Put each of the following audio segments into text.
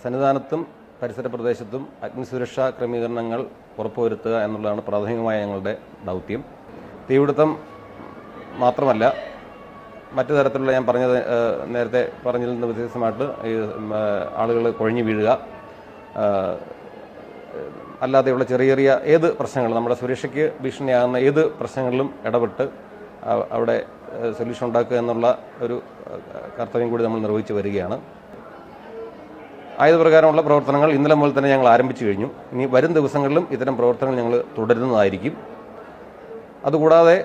സന്നിധാനത്തും പരിസര പ്രദേശത്തും അഗ്നിസുരക്ഷാ ക്രമീകരണങ്ങൾ ഉറപ്പുവരുത്തുക എന്നുള്ളതാണ് പ്രാഥമികമായ ഞങ്ങളുടെ ദൗത്യം. തീപിടുത്തം മാത്രമല്ല, മറ്റു തരത്തിലുള്ള ഞാൻ നേരത്തെ പറഞ്ഞതിൽ നിന്ന് വ്യത്യസ്തമായിട്ട് ഈ ആളുകൾ കുഴഞ്ഞു വീഴുക, അല്ലാതെയുള്ള ചെറിയ ചെറിയ ഏത് പ്രശ്നങ്ങളും നമ്മുടെ സുരക്ഷയ്ക്ക് ഭീഷണിയാകുന്ന ഏത് പ്രശ്നങ്ങളിലും ഇടപെട്ട് അവിടെ സൊല്യൂഷൻ ഉണ്ടാക്കുക എന്നുള്ള ഒരു കർത്തവ്യം കൂടി നമ്മൾ നിർവഹിച്ചു വരികയാണ്. ആയതുപ്രകാരമുള്ള പ്രവർത്തനങ്ങൾ ഇന്നലെ മുതൽ തന്നെ ഞങ്ങൾ ആരംഭിച്ചു കഴിഞ്ഞു. ഇനി വരും ദിവസങ്ങളിലും ഇത്തരം പ്രവർത്തനങ്ങൾ ഞങ്ങൾ തുടരുന്നതായിരിക്കും. അതുകൂടാതെ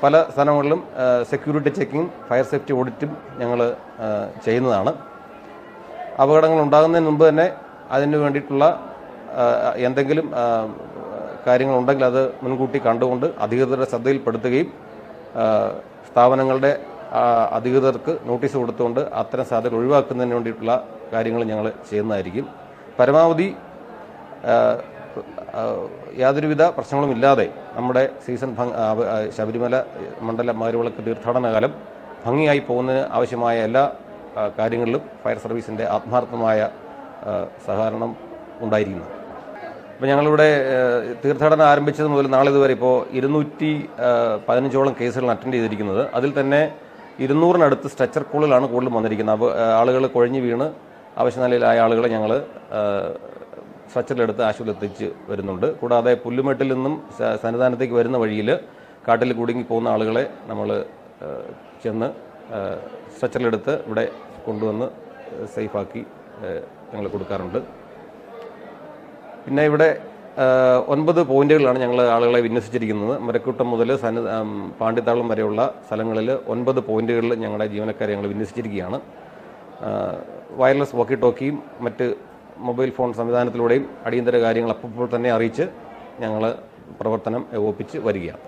പല സ്ഥലങ്ങളിലും സെക്യൂരിറ്റി ചെക്കിങ്ങും ഫയർ സേഫ്റ്റി ഓഡിറ്റും ഞങ്ങൾ ചെയ്യുന്നതാണ്. അപകടങ്ങൾ ഉണ്ടാകുന്നതിന് മുമ്പ് തന്നെ അതിന് വേണ്ടിയിട്ടുള്ള എന്തെങ്കിലും കാര്യങ്ങളുണ്ടെങ്കിൽ അത് മുൻകൂട്ടി കണ്ടുകൊണ്ട് അധികൃതരുടെ ശ്രദ്ധയിൽപ്പെടുത്തുകയും സ്ഥാപനങ്ങളുടെ അധികൃതർക്ക് നോട്ടീസ് കൊടുത്തുകൊണ്ട് അത്തരം സാധ്യത ഒഴിവാക്കുന്നതിന് വേണ്ടിയിട്ടുള്ള കാര്യങ്ങൾ ഞങ്ങൾ ചെയ്യുന്നതായിരിക്കും. പരമാവധി യാതൊരുവിധ പ്രശ്നങ്ങളുമില്ലാതെ നമ്മുടെ സീസൺ ശബരിമല മണ്ഡല മകരവിളക്ക് തീർത്ഥാടന കാലം ഭംഗിയായി പോകുന്നതിന് ആവശ്യമായ എല്ലാ കാര്യങ്ങളിലും ഫയർ സർവീസിൻ്റെ ആത്മാർത്ഥമായ സഹകരണം ഉണ്ടായിരിക്കുന്നു. ഇപ്പോൾ ഞങ്ങളിവിടെ തീർത്ഥാടനം ആരംഭിച്ചത് മുതൽ നാളെ ഇതുവരെ ഇപ്പോൾ 215ഓളം കേസുകൾ അറ്റൻഡ് ചെയ്തിരിക്കുന്നത്. അതിൽ തന്നെ 200-നടുത്ത് സ്ട്രെച്ചർ കോളിലാണ് കൂടുതലും വന്നിരിക്കുന്നത്. അപ്പോൾ ആളുകൾ കുഴഞ്ഞു വീണ് ആവശ്യനിലയിലായ ആളുകളെ ഞങ്ങൾ സ്ട്രെച്ചറിലെടുത്ത് ആശുപത്രിയിൽ എത്തിച്ച് വരുന്നുണ്ട്. കൂടാതെ പുല്ലുമെട്ടിൽ നിന്നും സന്നിധാനത്തേക്ക് വരുന്ന വഴിയിൽ കാട്ടിൽ കുടുങ്ങി പോകുന്ന ആളുകളെ നമ്മൾ ചെന്ന് സ്ട്രെച്ചറിലെടുത്ത് ഇവിടെ കൊണ്ടുവന്ന് സേഫാക്കി ഞങ്ങൾ കൊടുക്കാറുണ്ട്. പിന്നെ ഇവിടെ 9 പോയിന്റുകളാണ് ഞങ്ങൾ ആളുകളെ വിന്യസിച്ചിരിക്കുന്നത്. മരക്കൂട്ടം മുതൽ പാണ്ടിത്താളം വരെയുള്ള സ്ഥലങ്ങളിൽ 9 പോയിന്റുകളിൽ ഞങ്ങളുടെ ജീവനക്കാരെ ഞങ്ങൾ വിന്യസിച്ചിരിക്കുകയാണ്. വയർലെസ് വോക്കി ടോക്കിയും മറ്റ് മൊബൈൽ ഫോൺ സംവിധാനത്തിലൂടെയും അടിയന്തര കാര്യങ്ങൾ അപ്പോൾ തന്നെ അറിയിച്ച് ഞങ്ങൾ പ്രവർത്തനം ഏകോപിപ്പിച്ച് വരികയാണ്.